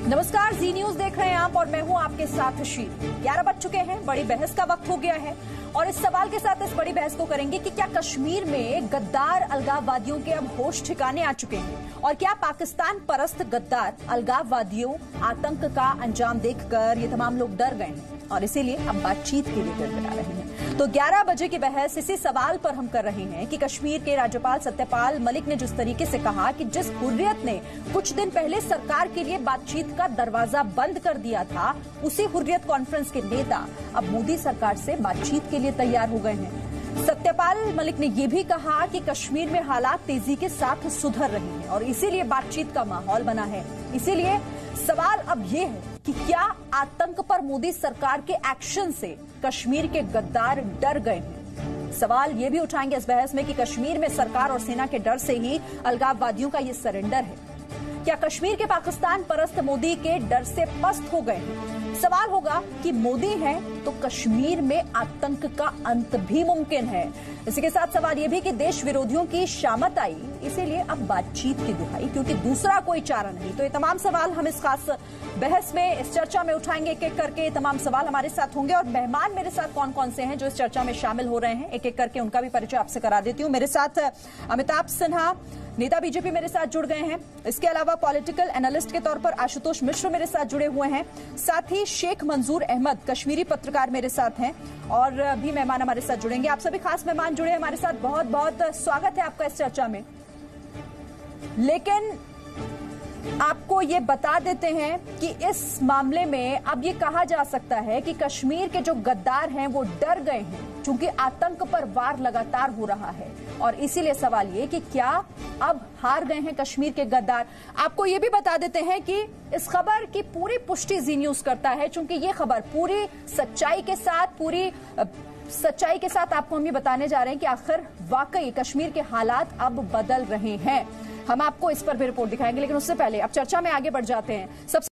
नमस्कार, जी न्यूज देख रहे हैं आप और मैं हूं आपके साथ शील। 11 बज चुके हैं, बड़ी बहस का वक्त हो गया है और इस सवाल के साथ इस बड़ी बहस को करेंगे कि क्या कश्मीर में गद्दार अलगाववादियों के अब होश ठिकाने आ चुके हैं और क्या पाकिस्तान परस्त गद्दार अलगाववादियों आतंक का अंजाम देखकर ये तमाम लोग डर गए हैं और इसीलिए अब बातचीत के लिए गड़बड़ा रहे हैं। तो 11 बजे की बहस इसी सवाल पर हम कर रहे हैं कि कश्मीर के राज्यपाल सत्यपाल मलिक ने जिस तरीके से कहा कि जिस हुर्रियत ने कुछ दिन पहले सरकार के लिए बातचीत का दरवाजा बंद कर दिया था, उसी हुर्रियत कॉन्फ्रेंस के नेता अब मोदी सरकार से बातचीत के लिए तैयार हो गए हैं। सत्यपाल मलिक ने यह भी कहा कि कश्मीर में हालात तेजी के साथ सुधर रहे हैं और इसीलिए बातचीत का माहौल बना है। इसीलिए सवाल अब यह है कि क्या आतंक पर मोदी सरकार के एक्शन से कश्मीर के गद्दार डर गए हैं। सवाल यह भी उठाएंगे इस बहस में कि कश्मीर में सरकार और सेना के डर से ही अलगाववादियों का यह सरेंडर है। क्या कश्मीर के पाकिस्तान परस्त मोदी के डर से पस्त हो गए हैं। सवाल होगा कि मोदी है तो कश्मीर में आतंक का अंत भी मुमकिन है। इसी के साथ सवाल यह भी कि देश विरोधियों की शामत आई, इसीलिए अब बातचीत की दुहाई, क्योंकि दूसरा कोई चारा नहीं। तो ये तमाम सवाल हम इस खास बहस में, इस चर्चा में उठाएंगे एक एक करके। तमाम सवाल हमारे साथ होंगे और मेहमान मेरे साथ कौन कौन से हैं जो इस चर्चा में शामिल हो रहे हैं, एक एक करके उनका भी परिचय आपसे करा देती हूँ। मेरे साथ अमिताभ सिन्हा, नेता बीजेपी, मेरे साथ जुड़ गए हैं। इसके अलावा पॉलिटिकल एनालिस्ट के तौर पर आशुतोष मिश्र मेरे साथ जुड़े हुए हैं। साथ ही शेख मंजूर अहमद, कश्मीरी पत्रकार, मेरे साथ हैं और भी मेहमान हमारे साथ जुड़ेंगे। आप सभी खास मेहमान जुड़े हमारे साथ, बहुत बहुत स्वागत है आपका इस चर्चा में। लेकिन आपको ये बता देते हैं कि इस मामले में अब ये कहा जा सकता है कि कश्मीर के जो गद्दार हैं वो डर गए हैं, क्योंकि आतंक पर वार लगातार हो रहा है और इसीलिए सवाल ये कि क्या अब हार गए हैं कश्मीर के गद्दार। आपको ये भी बता देते हैं कि इस खबर की पूरी पुष्टि जी न्यूज करता है, क्योंकि ये खबर पूरी सच्चाई के साथ आपको हम ये बताने जा रहे हैं कि आखिर वाकई कश्मीर के हालात अब बदल रहे हैं। हम आपको इस पर भी रिपोर्ट दिखाएंगे, लेकिन उससे पहले अब चर्चा में आगे बढ़ जाते हैं। सबसे